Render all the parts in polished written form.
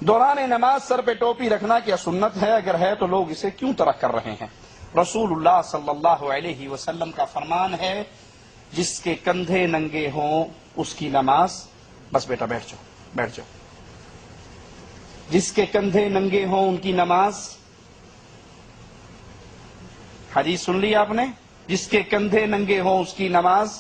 دوران نماز سر پہ ٹوپی رکھنا کیا سنت ہے؟ اگر ہے تو لوگ اسے کیوں ترک کر رہے ہیں؟ رسول اللہ صلی اللہ علیہ وسلم کا فرمان ہے، جس کے کندھے ننگے ہوں اس کی نماز، بس بیٹا بیٹھ جاؤ بیٹھ جاؤ، جس کے کندھے ننگے ہوں ان کی نماز، حدیث سن لی آپ نے، جس کے کندھے ننگے ہوں اس کی نماز۔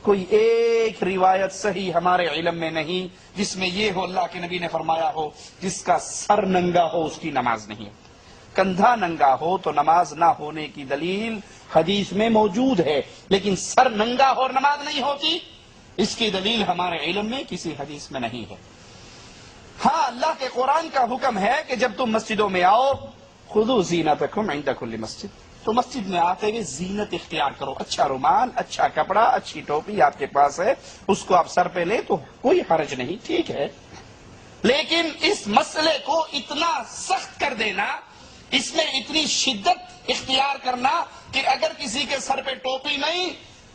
کوئی ایک روایت صحیح ہمارے علم میں نہیں جس میں یہ ہو اللہ کے نبی نے فرمایا ہو جس کا سر ننگا ہو اس کی نماز نہیں۔ کندھا ننگا ہو تو نماز نہ ہونے کی دلیل حدیث میں موجود ہے، لیکن سر ننگا ہو اور نماز نہیں ہوتی، اس کی دلیل ہمارے علم میں کسی حدیث میں نہیں ہے۔ ہاں، اللہ کے قرآن کا حکم ہے کہ جب تم مسجدوں میں آؤ، خذوا زینتکم عند کل مسجد، تو مسجد میں آتے ہوئے زینت اختیار کرو، اچھا رومال، اچھا کپڑا، اچھی ٹوپی آپ کے پاس ہے، اس کو آپ سر پہ لیں تو کوئی حرج نہیں، ٹھیک ہے۔ لیکن اس مسئلے کو اتنا سخت کر دینا، اس میں اتنی شدت اختیار کرنا کہ اگر کسی کے سر پہ ٹوپی نہیں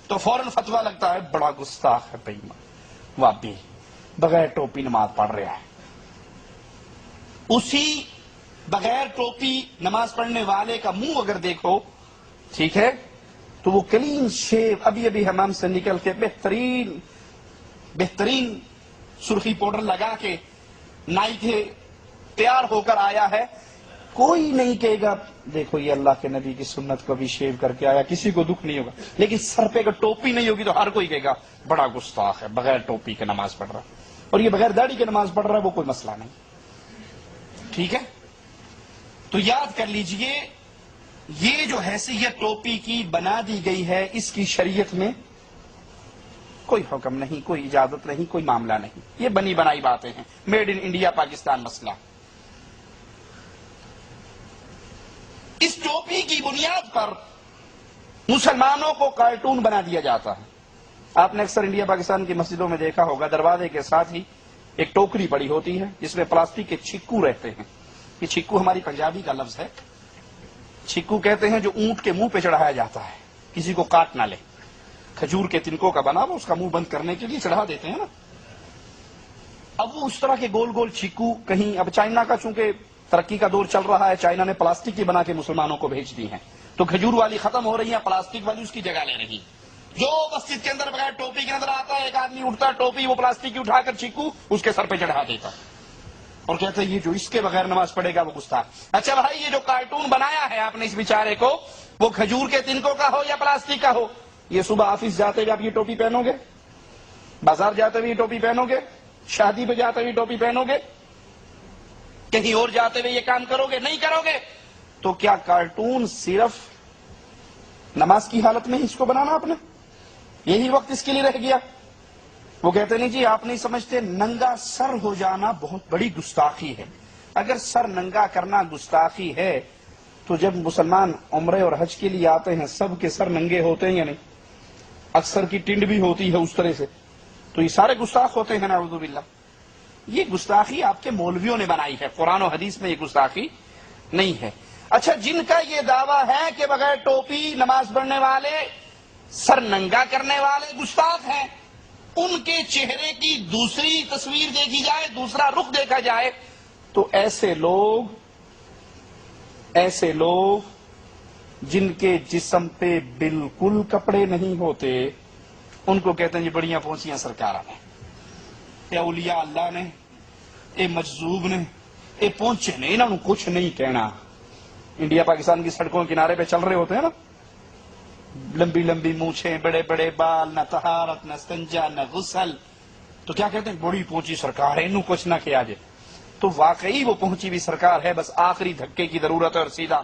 تو فوراً فتویٰ لگتا ہے بڑا گستاخ ہے، بےایمان، واپی بغیر ٹوپی نماز پڑھ رہا ہے۔ اسی بغیر ٹوپی نماز پڑھنے والے کا منہ اگر دیکھو، ٹھیک ہے، تو وہ کلین شیو، ابھی ابھی حمام سے نکل کے بہترین سرخی پاؤڈر لگا کے نائی کے تیار ہو کر آیا ہے، کوئی نہیں کہے گا دیکھو یہ اللہ کے نبی کی سنت کو بھی شیو کر کے آیا، کسی کو دکھ نہیں ہوگا۔ لیکن سر پہ اگر ٹوپی نہیں ہوگی تو ہر کوئی کہے گا بڑا گستاخ ہے، بغیر ٹوپی کے نماز پڑھ رہا، اور یہ بغیر داڑھی کے نماز پڑھ رہا ہے، وہ کوئی مسئلہ نہیں، ٹھیک ہے۔ تو یاد کر لیجئے، یہ جو حیثیت ٹوپی کی بنا دی گئی ہے، اس کی شریعت میں کوئی حکم نہیں، کوئی اجازت نہیں، کوئی معاملہ نہیں، یہ بنی بنائی باتیں ہیں، میڈ ان انڈیا پاکستان مسئلہ۔ اس ٹوپی کی بنیاد پر مسلمانوں کو کارٹون بنا دیا جاتا ہے۔ آپ نے اکثر انڈیا پاکستان کی مسجدوں میں دیکھا ہوگا، دروازے کے ساتھ ہی ایک ٹوکری پڑی ہوتی ہے جس میں پلاسٹک کے چھکو رہتے ہیں۔ یہ چھکو ہماری پنجابی کا لفظ ہے، چھکو کہتے ہیں جو اونٹ کے منہ پہ چڑھایا جاتا ہے کسی کو کاٹ نہ لے، کھجور کے تنکوں کا بنا وہ اس کا منہ بند کرنے کے لیے چڑھا دیتے ہیں نا۔ اب وہ اس طرح کے گول گول چھکو کہیں، اب چائنا کا چونکہ ترقی کا دور چل رہا ہے، چائنا نے پلاسٹک کی بنا کے مسلمانوں کو بھیج دی ہیں، تو کھجور والی ختم ہو رہی ہے، پلاسٹک والی اس کی جگہ لے رہی۔ جو مسجد کے اندر بغیر ٹوپی کے نظر آتا ہے، ایک آدمی اٹھتا ٹوپی وہ پلاسٹک کی اٹھا کر چھکو اس کے سر پہ چڑھا دیتا اور کہتے ہیں یہ جو اس کے بغیر نماز پڑھے گا وہ گستاخ۔ اچھا بھائی، یہ جو کارٹون بنایا ہے آپ نے اس بیچارے کو، وہ کھجور کے تنکوں کا ہو یا پلاسٹک کا ہو، یہ صبح آفس جاتے ہوئے آپ یہ ٹوپی پہنو گے؟ بازار جاتے ہوئے یہ ٹوپی پہنو گے؟ شادی پہ جاتے ہوئے ٹوپی پہنو گے؟ کہیں اور جاتے ہوئے یہ کام کرو گے؟ نہیں کرو گے۔ تو کیا کارٹون صرف نماز کی حالت میں ہی اس کو بنانا آپ نے؟ یہی وقت اس کے لیے رہ گیا؟ وہ کہتے نہیں جی آپ نہیں سمجھتے، ننگا سر ہو جانا بہت بڑی گستاخی ہے۔ اگر سر ننگا کرنا گستاخی ہے تو جب مسلمان عمرے اور حج کے لیے آتے ہیں سب کے سر ننگے ہوتے ہیں یا نہیں؟ اکثر کی ٹنڈ بھی ہوتی ہے اس طرح سے، تو یہ سارے گستاخ ہوتے ہیں نعوذ باللہ۔ یہ گستاخی آپ کے مولویوں نے بنائی ہے، قرآن و حدیث میں یہ گستاخی نہیں ہے۔ اچھا، جن کا یہ دعویٰ ہے کہ بغیر ٹوپی نماز پڑھنے والے، سر ننگا کرنے والے گستاخ ہیں، ان کے چہرے کی دوسری تصویر دیکھی جائے، دوسرا رخ دیکھا جائے، تو ایسے لوگ جن کے جسم پہ بالکل کپڑے نہیں ہوتے، ان کو کہتے ہیں جی بڑیاں پہنچیاں سرکار نے، اے اولیاء اللہ نے، اے مجذوب نے، اے پہنچے نے، انہوں نے کچھ نہیں کہنا۔ انڈیا پاکستان کی سڑکوں کنارے پہ چل رہے ہوتے ہیں نا، لمبی لمبی مونچھیں، بڑے بڑے بال، نہ طہارت، نہ استنجا، نہ غسل، تو کیا کہتے ہیں بڑی پہنچی سرکار ہے، انہوں کچھ نہ کیا جائے۔ تو واقعی وہ پہنچی بھی سرکار ہے، بس آخری دھکے کی ضرورت ہے اور سیدھا